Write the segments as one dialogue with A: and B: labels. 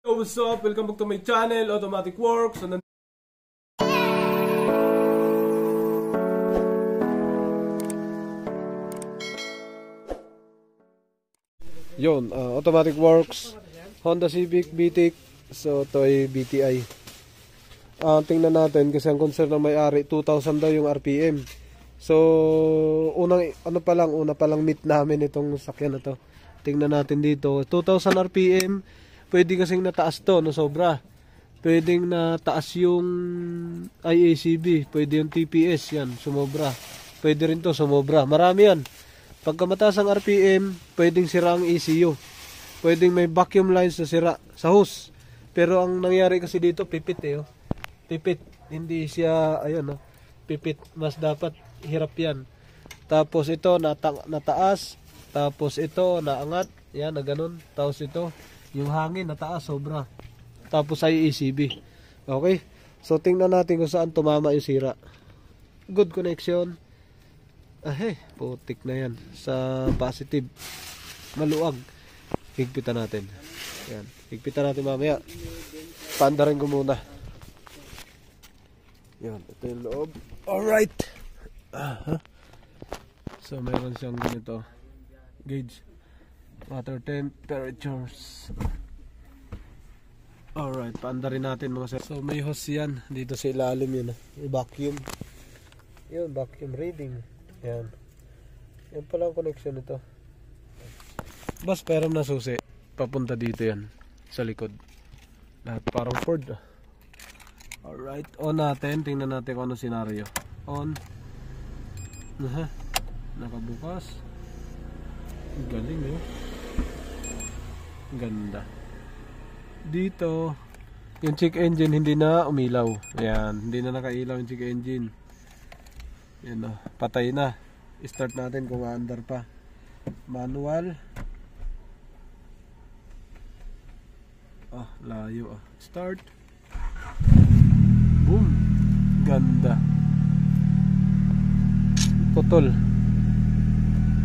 A: Yo, what's up? Welcome back to my channel, Automatic Works. So, yun, Automatic Works, Honda Civic, BTIC. So, ito ay BTI. Tingnan natin kasi ang concern ng may-ari, 2,000 daw yung RPM. So, una pa lang meet namin itong sakyan na to. Tingnan natin dito, 2,000 RPM. Pwede kasing nataas to, no, sobra. Pwedeng nataas yung IACB, pwede yung TPS, yan, sumobra. Pwede rin to, sumobra. Marami yan. Pagka mataas ang RPM, pwedeng sira ang ECU. Pwedeng may vacuum lines na sira sa hose. Pero ang nangyari kasi dito, pipit oh. Pipit. Hindi siya, ayun, pipit. Mas dapat hirap yan. Tapos ito, nataas. Tapos ito, naangat. Yan, na ganun. Tapos ito, yung hangin nataas sobra. Tapos ay ECB. Okay? So tingnan natin kung saan tumama yung sira. Good connection. Putik na yan. Sa positive. Maluwag. Higpitan natin. Yan. Higpitan natin mamaya. Paandarin ko muna. Yan. Ito yung loob. Alright. So mayroon siyang ganito. Gauge. Water temperatures. Alright, paandarin natin mga sir. So may hose yan. Dito sa ilalim yun. Vacuum. Yun, vacuum reading. Yan. Yan pala ang connection nito. Bas, peram na susi. Papunta dito yan. Sa likod. Lahat parang Ford. Alright, on natin. Tingnan natin kung ano senaryo. On. Nakabukas. Galing Ganda. Dito yung check engine hindi na umilaw. Ayan, hindi na nakailaw yung check engine. Yan patay na. Start natin kung aandar pa. Manual. Layo Start. Boom. Ganda. Putol.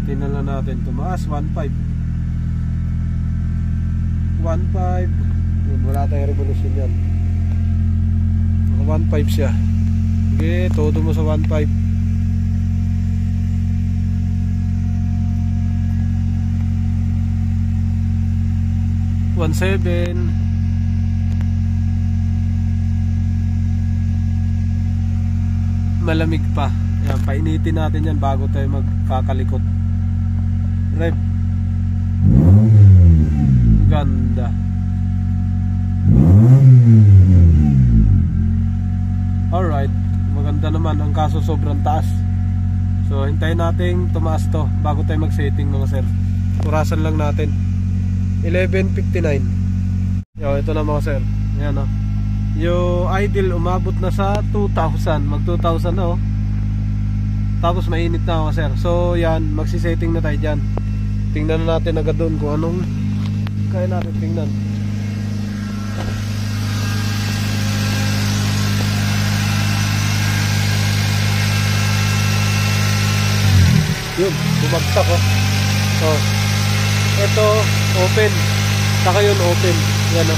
A: Tingnan lang natin. Tumaas 1.5. 1.5. Wala tayong revolution yan. 1.5 siya. Okay, todo mo sa 1.5. 1.7. Malamig pa. Yan, painitin natin yan bago tayo magkakalikot. Rev. Ganda. Alright, maganda naman. Ang kaso sobrang taas. So hintayin natin tumaas to bago tayo mag-setting mga sir. Kurasan lang natin. 11:59. Ito na mga sir. Ayan yung idle umabot na sa 2,000. Mag 2,000 na Tapos mainit na mga sir. So yan, magsi-setting na tayo dyan. Tingnan na natin agad doon kung anong kaya natin tingnan. Yun, bumagsak ito open. Saka yun open. Yan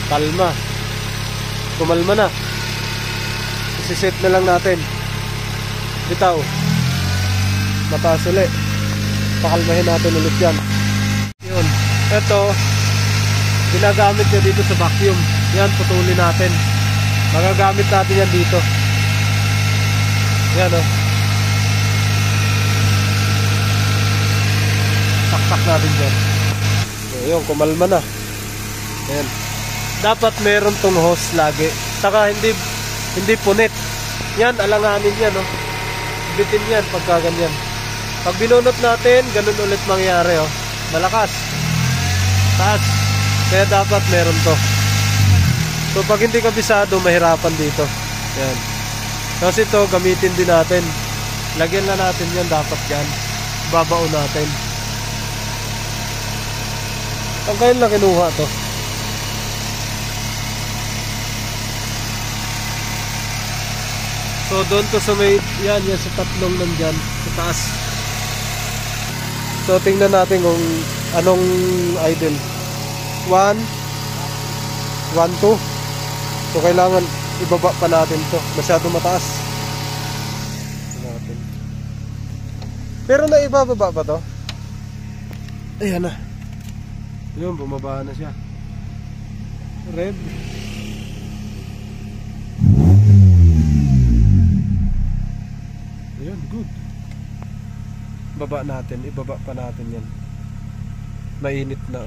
A: kalma. Kumalma na. Isiset na lang natin. Bitaw. Mataas ulit. Pakalmahin natin ulit yan. Yun. Ito, ginagamit niya dito sa vacuum. Yan, putulin natin. Magagamit natin yan dito. Yan saksak natin dyan. So, yun, kumalma na. Yan. Dapat meron tong hose lagi. Saka hindi punit. Yan, alanganin yan bitin yan pagka ganyan. Pag binunot natin, ganun ulit mangyari malakas. Taas. Kaya dapat meron to. So pag hindi kabisado, mahirapan dito. Yan. Kasi ito, gamitin din natin. Lagyan na natin yan dapat yan. Babaon natin. Ang kayo lang kinuha to. So doon to sa may yan sa tatlong nandyan sa taas. So tingnan natin kung Anong idle? 1, 1, 2. So kailangan ibaba pa natin to. Masyado mataas. Pero naibababa pa to. Ayan na. Yun, bumaba na siya. Red. Ayan, good. Baba natin, ibaba pa natin yan. Mainit na.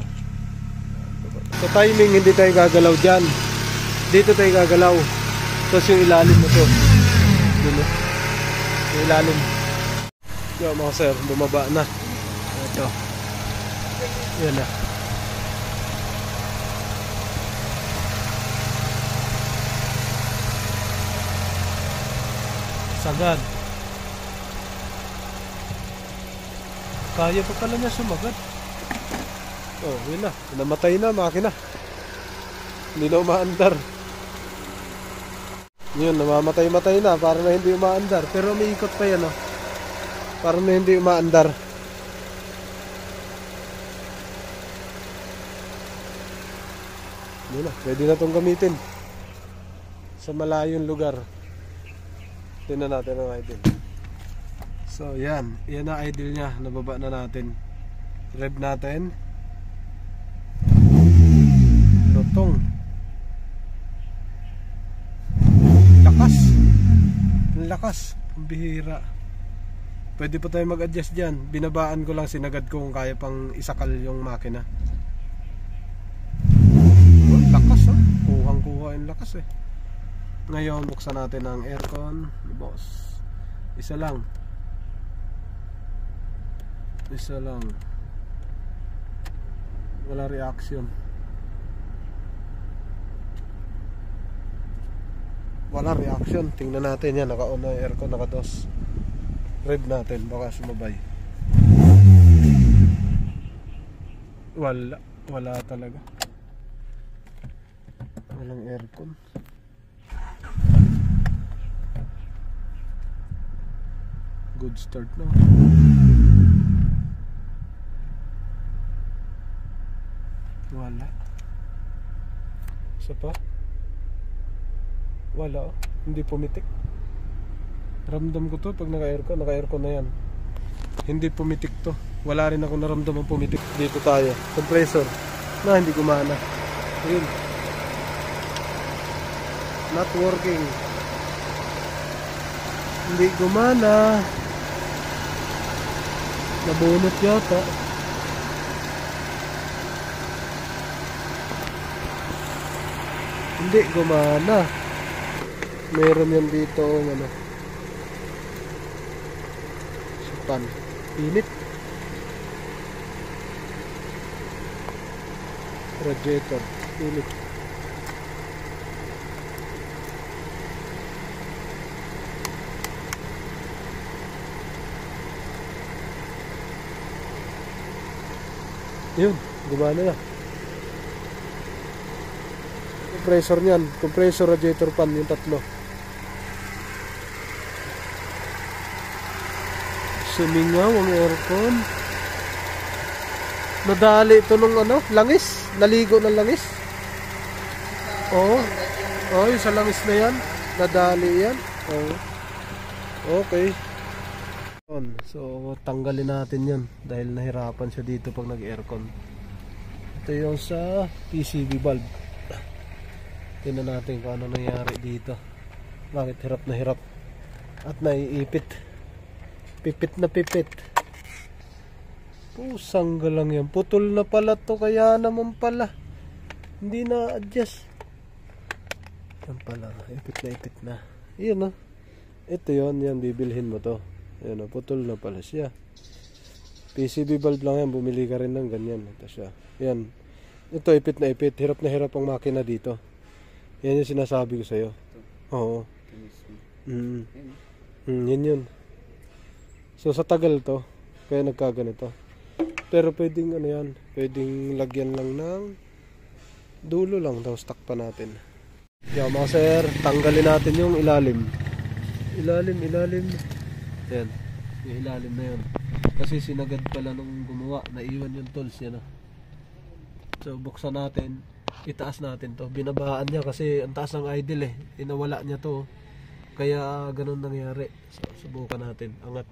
A: Sa timing, hindi tayo gagalaw dyan. Dito tayo gagalaw. Tapos yung ilalim mo to. Dito. Yung ilalim. Yo mga sir, bumaba na. Ito. Yan na. Sagad. Kaya pa pala niya sumagad. Oh, yun na. Namatay na, makina. Hindi na umaandar. Yun, namamatay-matay na. Para na hindi umaandar. Pero may ikot pa yan, oh. Para na hindi umaandar. Yun na, pwede na itong gamitin. Sa malayong lugar. Tingnan natin ang idle. So, yan. Yan na idle niya. Nababa na natin. Rev natin. Lutong. Lakas. Ang lakas. Ang bihira. Pwede pa tayo mag-adjust dyan. Binabaan ko lang, sinagad ko kung kaya pang isakal yung makina. Oh, lakas, oh. Kuhang-kuha yung lakas eh. Ngayon, buksan natin ang aircon. Boss. Isa lang. Isa lang. Wala reaction. Wala reaction. Tingnan natin yan. Naka-on na yung aircon. Naka-dos. Rev natin. Baka sumabay. Wala. Wala talaga. Walang aircon. Good start na. Wala. Isa pa. Wala, oh. Hindi pumitik. Ramdam ko to pag naka-aircon na yan. Hindi pumitik to. Wala rin ako naramdaman pumitik. Dito tayo. Compressor na hindi gumana. Ayun. Not working. Hindi gumana. Nabunot yata. Hindi gumana. Meron yan dito ano. Supan. Init. Radiator. Init. Yun, gumana na. Compressor niyan, compressor, radiator fan, yung tatlo. Sumingaw ang aircon. Nadali ito nung ano, langis. Naligo ng langis. Oo. Oh, yung sa langis na yan. Nadali yan. Oo. Okay. So, tanggalin natin yan. Dahil nahirapan siya dito pag nag-aircon. Ito yung sa PCV valve. Tingnan natin kung ano nangyari dito. Bakit hirap na hirap. At naiipit. Pipit na pipit. Pusang galang yan. Putol na pala to. Kaya naman pala. Hindi na adjust. Yan pala. Ipit na ipit na. Yan o. Ito yun. Yan. Bibilhin mo to. Yan o. Putol na pala siya. PCB valve lang yan. Bumili ka rin ng ganyan. Ito siya. Yan. Ito ipit na ipit. Hirap na hirap ang makina dito. Yan yung sinasabi ko sa'yo. Oo. Yan yun. So sa tagal to, kaya nagkaganito. Pero pwedeng ano yan, pwedeng lagyan lang ng dulo lang, tapos takpan natin. Yan mga sir, tanggalin natin yung ilalim. Ilalim. Yan, yung ilalim na yun. Kasi sinagad pala nung gumawa, naiwan yung tools yan. So buksan natin, itaas natin to. Binabaan niya kasi ang taas ng idle eh. Inawala niya to. Kaya ganun nangyari. So subukan natin. Angat.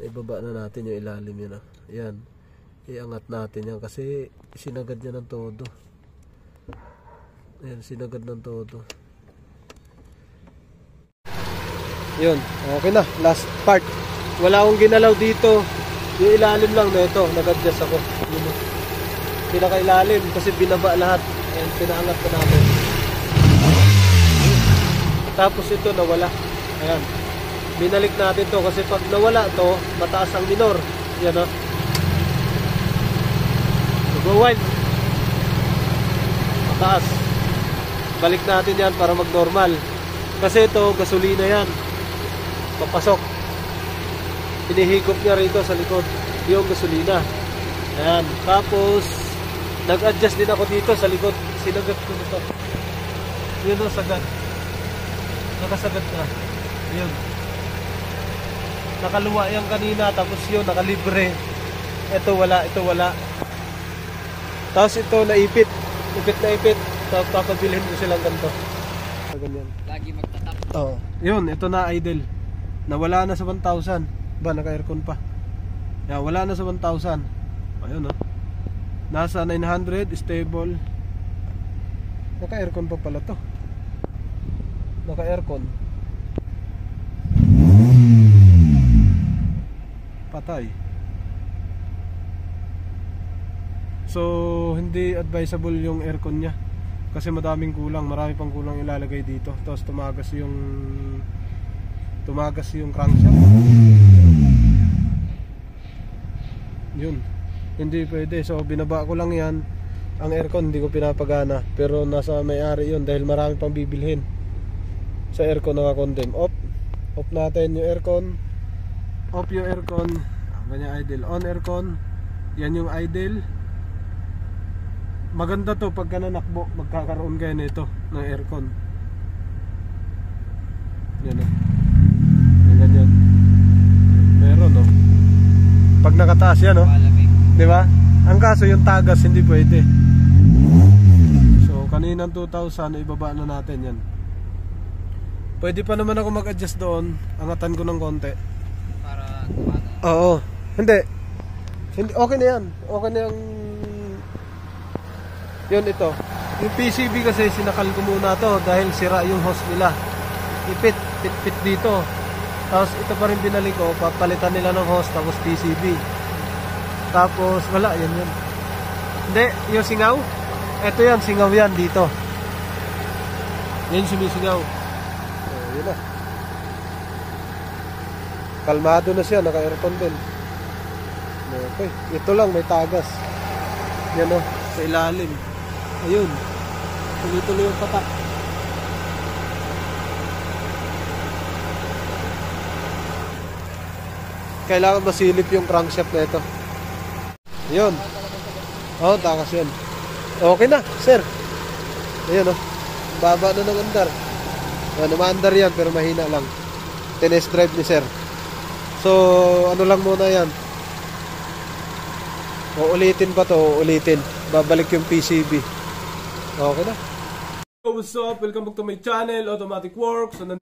A: Naibaba na natin yung ilalim yun. Yan. Iangat natin yan kasi sinagad niya ng todo. Ayan, sinagad ng todo. Yun, okay na. Last part. Wala akong ginalaw dito. Yung ilalim lang na ito. Nag-adjust ako. Yun. Pinakailalim kasi binaba lahat. Ayan, pinaangat ko namin. Tapos ito nawala. Ayan. Binalik natin to kasi pag nawala to, mataas ang minor. Yan o. Go wild. Mataas. Balik natin yan para mag-normal. Kasi ito, gasolina yan. Papasok. Pinihigop niya rito sa likod yung gasolina. Ayan. Tapos nag-adjust din ako dito sa likod. Sinagat ko nito. Yun o, sagad. Nakasagat na. Yun. Nakaluwa yan kanina. Tapos yun, nakalibre. Ito wala, ito wala. Tapos ito naipit. Ipit na ipit. Tapos papabilhin ko silang ganito. Ganyan.
B: Lagi magtatap.
A: Oo. Yun, ito na idle. Nawala na sa 1,000. Ba, naka-aircon pa. Yan, wala na sa 1,000. Ayun, oh. Nasa 900, stable. Naka-aircon pa pala to. Naka-aircon. Patay. So, hindi advisable yung aircon niya. Kasi madaming kulang, marami pang kulang ilalagay dito. Tapos tumagas yung crankshaft. Yun. Hindi pwede. So binaba ko lang yan. Ang aircon hindi ko pinapagana. Pero nasa may-ari yun dahil marami pang bibilhin. Sa aircon naka-condemn. Off natin yung aircon. Off yung aircon. Ganyan idle. On aircon. Yan yung idle. Maganda to pagka nanakbo, magkakaroon kayo nito ng aircon. Yan o. Yan ganyan. Meron o. Pag nakataas yan o. Diba? Ang kaso yung tagas hindi pwede. So kaninang 2,000 ibaba na natin yan. Pwede pa naman ako mag-adjust doon. Angatan ko ng konti.
B: Para kumana.
A: Oo. Hindi. Okay na yan. Okay na yung yun ito. Yung PCB kasi sinakal ko muna to dahil sira yung hose nila. Ipit dito. Tapos ito pa rin binalik ko, papalitan nila ng hose tapos PCB. Tapos wala, yan. Hindi, yung singaw. Ito yan, singaw yan dito. Yan sumisingaw. So, yun na. Kalmado na siya, naka-aircon din. Okay, ito lang may tagas. Yan o, sa ilalim. Ayun. Tuloy-tuloy yung patak. Kailangan masilip yung crankshaft na ito. Ayun. Oh, takas yan. Okay na, sir. Ayun oh. Baba na ng andar. Umaandar yan pero mahina lang. Test drive ni sir. So, ano lang muna yan. Uulitin pa to, uulitin. Babalik yung PCB. Okay na. What's up? Welcome back to my channel, Automatic Works. So,